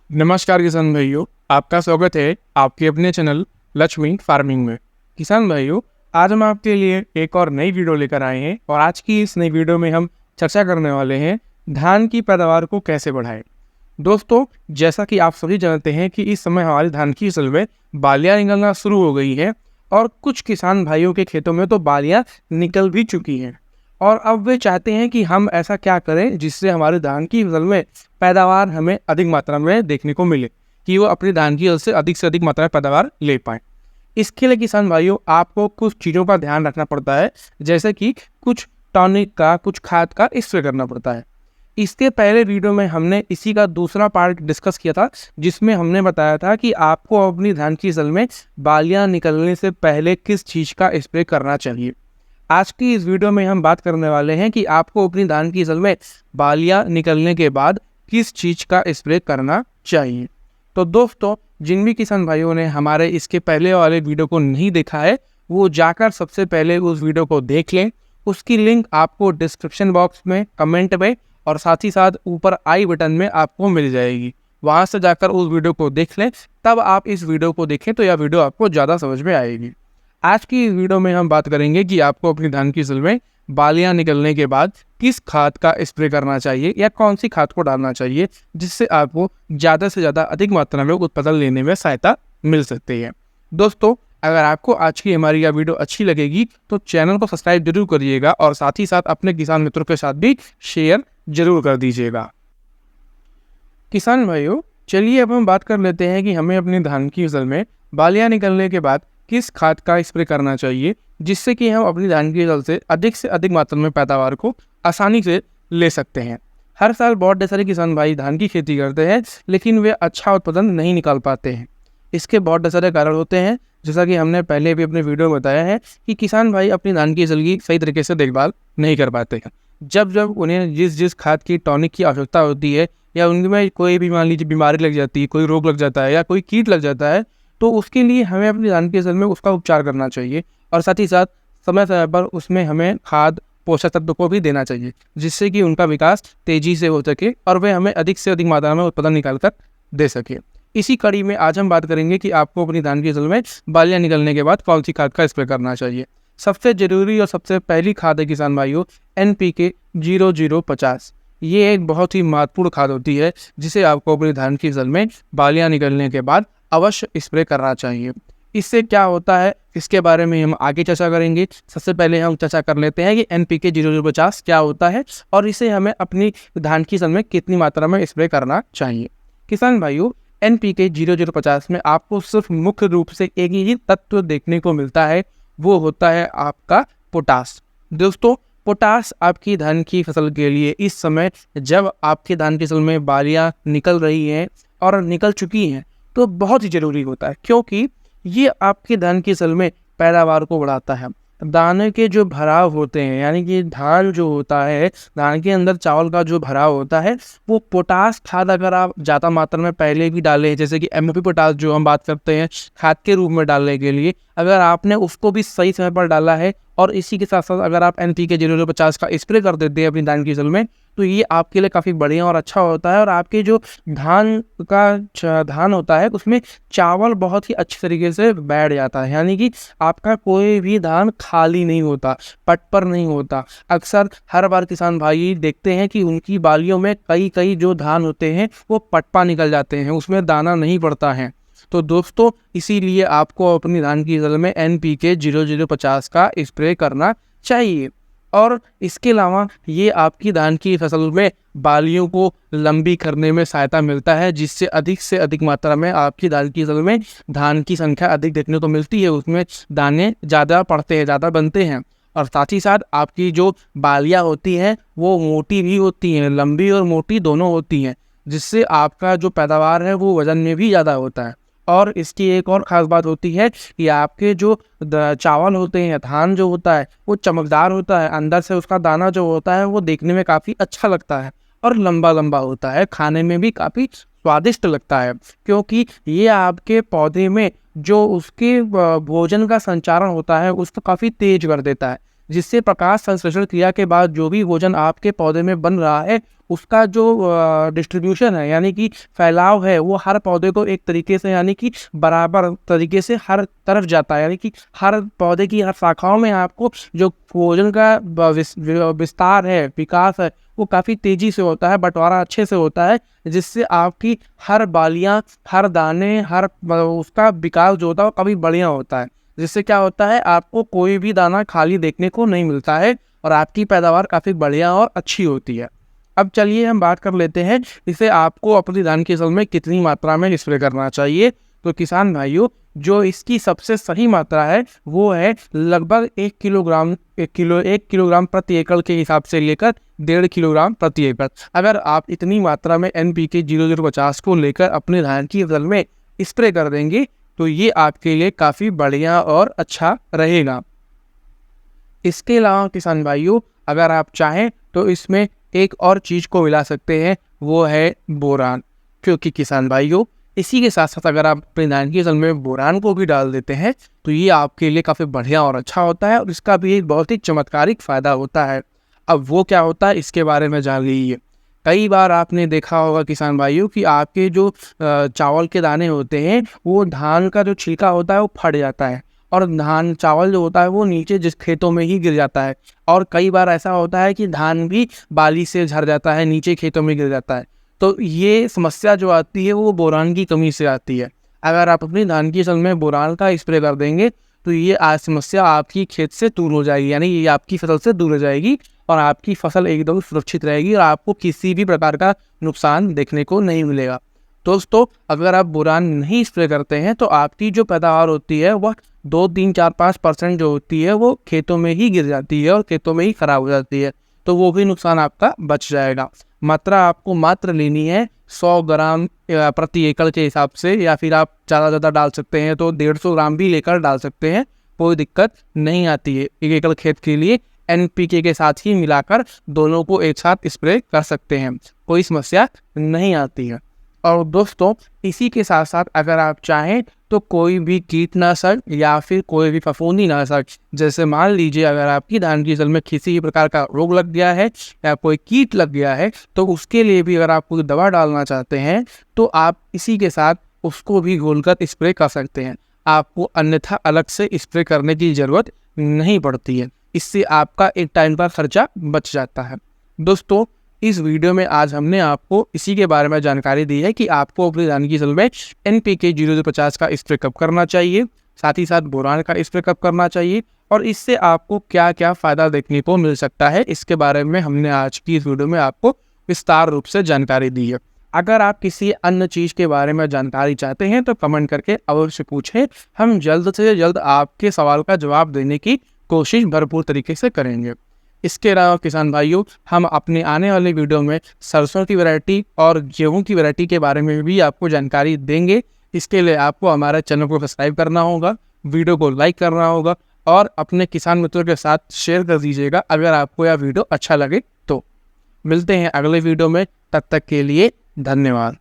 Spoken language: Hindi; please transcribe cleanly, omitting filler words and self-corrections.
नमस्कार किसान भाइयों, आपका स्वागत है आपके अपने चैनल लक्ष्मी फार्मिंग में। किसान भाइयों, आज हम आपके लिए एक और नई वीडियो लेकर आए हैं और आज की इस नई वीडियो में हम चर्चा करने वाले हैं धान की पैदावार को कैसे बढ़ाएं। दोस्तों, जैसा कि आप सभी जानते हैं कि इस समय हमारी धान की फसल में बालियां निकलना शुरू हो गई है और कुछ किसान भाइयों के खेतों में तो बालियां निकल भी चुकी हैं और अब वे चाहते हैं कि हम ऐसा क्या करें जिससे हमारे धान की फसल में पैदावार हमें अधिक मात्रा में देखने को मिले, कि वो अपनी धान की फसल से अधिक मात्रा में पैदावार ले पाएँ। इसके लिए किसान भाइयों, आपको कुछ चीज़ों का ध्यान रखना पड़ता है, जैसे कि कुछ टॉनिक का, कुछ खाद का स्प्रे करना पड़ता है। इसके पहले वीडियो में हमने इसी का दूसरा पार्ट डिस्कस किया था, जिसमें हमने बताया था कि आपको अपनी धान की फसल में बालियां निकलने से पहले किस चीज़ का स्प्रे करना चाहिए। आज की इस वीडियो में हम बात करने वाले हैं कि आपको अपनी धान की फसल में बालियां निकलने के बाद किस चीज़ का स्प्रे करना चाहिए। तो दोस्तों, जिन भी किसान भाइयों ने हमारे इसके पहले वाले वीडियो को नहीं देखा है, वो जाकर सबसे पहले उस वीडियो को देख लें। उसकी लिंक आपको डिस्क्रिप्शन बॉक्स में, कमेंट में और साथ ही साथ ऊपर आई बटन में आपको मिल जाएगी। वहाँ से जाकर उस वीडियो को देख लें, तब आप इस वीडियो को देखें तो यह वीडियो आपको ज़्यादा समझ में आएगी। आज की इस वीडियो में हम बात करेंगे कि आपको अपनी धान की फसल में बालियां निकलने के बाद किस खाद का स्प्रे करना चाहिए या कौन सी खाद को डालना चाहिए, जिससे आपको ज़्यादा से ज़्यादा अधिक मात्रा में उत्पादन लेने में सहायता मिल सकती है। दोस्तों, अगर आपको आज की हमारी यह वीडियो अच्छी लगेगी तो चैनल को सब्सक्राइब जरूर करिएगा और साथ ही साथ अपने किसान मित्रों के साथ भी शेयर जरूर कर दीजिएगा। किसान भाइयों, चलिए अब हम बात कर लेते हैं कि हमें अपनी धान की फसल में बालियां निकलने के बाद किस खाद का स्प्रे करना चाहिए, जिससे कि हम अपनी धान की फसल से अधिक मात्रा में पैदावार को आसानी से ले सकते हैं। हर साल बहुत सारे किसान भाई धान की खेती करते हैं, लेकिन वे अच्छा उत्पादन नहीं निकाल पाते हैं। इसके बहुत सारे कारण होते हैं, जैसा कि हमने पहले भी अपने वीडियो में बताया है कि किसान भाई अपनी धान की फसल की सही तरीके से देखभाल नहीं कर पाते हैं। जब जब उन्हें जिस खाद की, टॉनिक की आवश्यकता होती है या उनमें कोई भी, मान लीजिए, बीमारी लग जाती है, कोई रोग लग जाता है या कोई कीट लग जाता है, तो उसके लिए हमें अपनी धान की फसल में उसका उपचार करना चाहिए और साथ ही साथ समय समय पर उसमें हमें खाद, पोषक तत्व को भी देना चाहिए, जिससे कि उनका विकास तेजी से हो सके और वे हमें अधिक से अधिक मात्रा में उत्पादन निकाल कर दे सके। इसी कड़ी में आज हम बात करेंगे कि आपको अपनी धान की फसल में बालियां निकलने के बाद कौन सी खाद का स्प्रे करना चाहिए। सबसे जरूरी और सबसे पहली खाद है किसान भाइयों, NPK 0050। ये एक बहुत ही महत्वपूर्ण खाद होती है, जिसे आपको अपनी धान की फसल में बालियां निकलने के बाद अवश्य स्प्रे करना चाहिए। इससे क्या होता है, इसके बारे में हम आगे चर्चा करेंगे। सबसे पहले हम चर्चा कर लेते हैं कि NPK 0050 क्या होता है और इसे हमें अपनी धान की फसल में कितनी मात्रा में स्प्रे करना चाहिए। किसान भाइयों, NPK 0050 में आपको सिर्फ मुख्य रूप से एक ही तत्व देखने को मिलता है, वो होता है आपका पोटास। दोस्तों, पोटास आपकी धान की फसल के लिए इस समय, जब आपकी धान की फसल में बालियां निकल रही हैं और निकल चुकी हैं, तो बहुत ही ज़रूरी होता है, क्योंकि ये आपके धान की फसल में पैदावार को बढ़ाता है। दाने के जो भराव होते हैं, यानी कि धान जो होता है, धान के अंदर चावल का जो भराव होता है, वो पोटास खाद अगर आप ज़्यादा मात्रा में पहले भी डालें, जैसे कि MOP पोटास जो हम बात करते हैं खाद के रूप में डालने के लिए, अगर आपने उसको भी सही समय पर डाला है और इसी के साथ साथ अगर आप NPK 0050 का स्प्रे कर देते हैं अपनी धान की फसल में, तो ये आपके लिए काफ़ी बढ़िया और अच्छा होता है और आपके जो धान होता है उसमें चावल बहुत ही अच्छी तरीके से बैठ जाता है, यानी कि आपका कोई भी धान खाली नहीं होता, पट पर नहीं होता। अक्सर हर बार किसान भाई देखते हैं कि उनकी बालियों में कई जो धान होते हैं वो पटपा निकल जाते हैं, उसमें दाना नहीं पड़ता है। तो दोस्तों, इसीलिए आपको अपनी धान की फसल में NPK 0050 का स्प्रे करना चाहिए। और इसके अलावा ये आपकी धान की फसल में बालियों को लंबी करने में सहायता मिलता है, जिससे से अधिक मात्रा में आपकी धान की फसल में धान की संख्या अधिक देखने को मिलती है, उसमें दाने ज़्यादा पड़ते हैं, ज़्यादा बनते हैं और साथ ही साथ आपकी जो बालियाँ होती हैं वो मोटी भी होती हैं, लंबी और मोटी दोनों होती हैं, जिससे आपका जो पैदावार है वो वज़न में भी ज़्यादा होता है। और इसकी एक और ख़ास बात होती है कि आपके जो चावल होते हैं, धान जो होता है वो चमकदार होता है, अंदर से उसका दाना जो होता है वो देखने में काफ़ी अच्छा लगता है और लंबा लंबा होता है, खाने में भी काफ़ी स्वादिष्ट लगता है, क्योंकि ये आपके पौधे में जो उसके भोजन का संचारण होता है उसको काफ़ी तेज कर देता है, जिससे प्रकाश संश्लेषण क्रिया के बाद जो भी भोजन आपके पौधे में बन रहा है उसका जो डिस्ट्रीब्यूशन है यानी कि फैलाव है वो हर पौधे को एक तरीके से यानी कि बराबर तरीके से हर तरफ जाता है, यानी कि हर पौधे की हर शाखाओं में आपको जो भोजन का विस्तार है, विकास है, वो काफ़ी तेज़ी से होता है, बंटवारा अच्छे से होता है, जिससे आपकी हर बालियाँ, हर दाने, हर उसका विकास जो होता है वो काफ़ी बढ़िया होता है। जिससे क्या होता है, आपको कोई भी दाना खाली देखने को नहीं मिलता है और आपकी पैदावार काफ़ी बढ़िया और अच्छी होती है। अब चलिए हम बात कर लेते हैं इसे आपको अपनी धान की फसल में कितनी मात्रा में स्प्रे करना चाहिए। तो किसान भाइयों, जो इसकी सबसे सही मात्रा है वो है लगभग 1 किलोग्राम प्रति एकड़ के हिसाब से लेकर 1.5 किलोग्राम प्रति एकड़। अगर आप इतनी मात्रा में NPK 0050 को लेकर अपने धान की फसल में स्प्रे कर देंगे तो ये आपके लिए काफ़ी बढ़िया और अच्छा रहेगा। इसके अलावा किसान भाइयों, अगर आप चाहें तो इसमें एक और चीज़ को मिला सकते हैं, वो है बोरान। क्योंकि किसान भाइयों, इसी के साथ साथ अगर आप अपने धान की फसल में बोरान को भी डाल देते हैं तो ये आपके लिए काफ़ी बढ़िया और अच्छा होता है और इसका भी एक बहुत ही चमत्कारिक फ़ायदा होता है। अब वो क्या होता है इसके बारे में जान लीजिए। कई बार आपने देखा होगा किसान भाइयों कि आपके जो चावल के दाने होते हैं वो धान का जो छिलका होता है वो फट जाता है और धान चावल जो होता है वो नीचे जिस खेतों में ही गिर जाता है। और कई बार ऐसा होता है कि धान भी बाली से झड़ जाता है, नीचे खेतों में गिर जाता है। तो ये समस्या जो आती है वो बोरान की कमी से आती है। अगर आप अपनी धान की फसल में बोरान का स्प्रे कर देंगे तो ये समस्या आपकी खेत से दूर हो जाएगी, यानी ये आपकी फसल से दूर हो जाएगी और आपकी फसल एकदम सुरक्षित रहेगी और आपको किसी भी प्रकार का नुकसान देखने को नहीं मिलेगा। दोस्तों, अगर आप बोरान नहीं स्प्रे करते हैं तो आपकी जो पैदावार होती है वह 2, 3, 4, 5% जो होती है वो खेतों में ही गिर जाती है और खेतों में ही खराब हो जाती है, तो वो भी नुकसान आपका बच जाएगा। मात्रा आपको मात्र लेनी है 100 ग्राम प्रति एकड़ के हिसाब से, या फिर आप ज़्यादा डाल सकते हैं तो 150 ग्राम भी लेकर डाल सकते हैं, कोई दिक्कत नहीं आती है। 1 एकड़ खेत के लिए NPK के साथ ही मिलाकर दोनों को एक साथ स्प्रे कर सकते हैं, कोई समस्या नहीं आती है। और दोस्तों, इसी के साथ साथ अगर आप चाहें तो कोई भी कीटनाशक या फिर कोई भी फफूंदीनाशक, जैसे मान लीजिए अगर आपकी धान की फसल में किसी भी प्रकार का रोग लग गया है या कोई कीट लग गया है तो उसके लिए भी अगर आप कोई दवा डालना चाहते हैं तो आप इसी के साथ उसको भी घोलकर स्प्रे कर सकते हैं। आपको अन्यथा अलग से स्प्रे करने की ज़रूरत नहीं पड़ती है। इससे आपका एक टाइम का खर्चा बच जाता है। दोस्तों, इस वीडियो में आज हमने आपको इसी के बारे में जानकारी दी है कि आपको अपनी धान की फसल में NPK 0050 का स्प्रे कब करना चाहिए, साथ ही साथ बोरान का स्प्रे कब करना चाहिए और इससे आपको क्या क्या फ़ायदा देखने को मिल सकता है, इसके बारे में हमने आज की इस वीडियो में आपको विस्तार रूप से जानकारी दी है। अगर आप किसी अन्य चीज़ के बारे में जानकारी चाहते हैं तो कमेंट करके अवश्य पूछें, हम जल्द से जल्द आपके सवाल का जवाब देने की कोशिश भरपूर तरीके से करेंगे। इसके अलावा किसान भाइयों, हम अपने आने वाले वीडियो में सरसों की वैरायटी और गेहूं की वैरायटी के बारे में भी आपको जानकारी देंगे। इसके लिए आपको हमारे चैनल को सब्सक्राइब करना होगा, वीडियो को लाइक करना होगा और अपने किसान मित्रों के साथ शेयर कर दीजिएगा अगर आपको यह वीडियो अच्छा लगे तो। मिलते हैं अगले वीडियो में, तब तक के लिए धन्यवाद।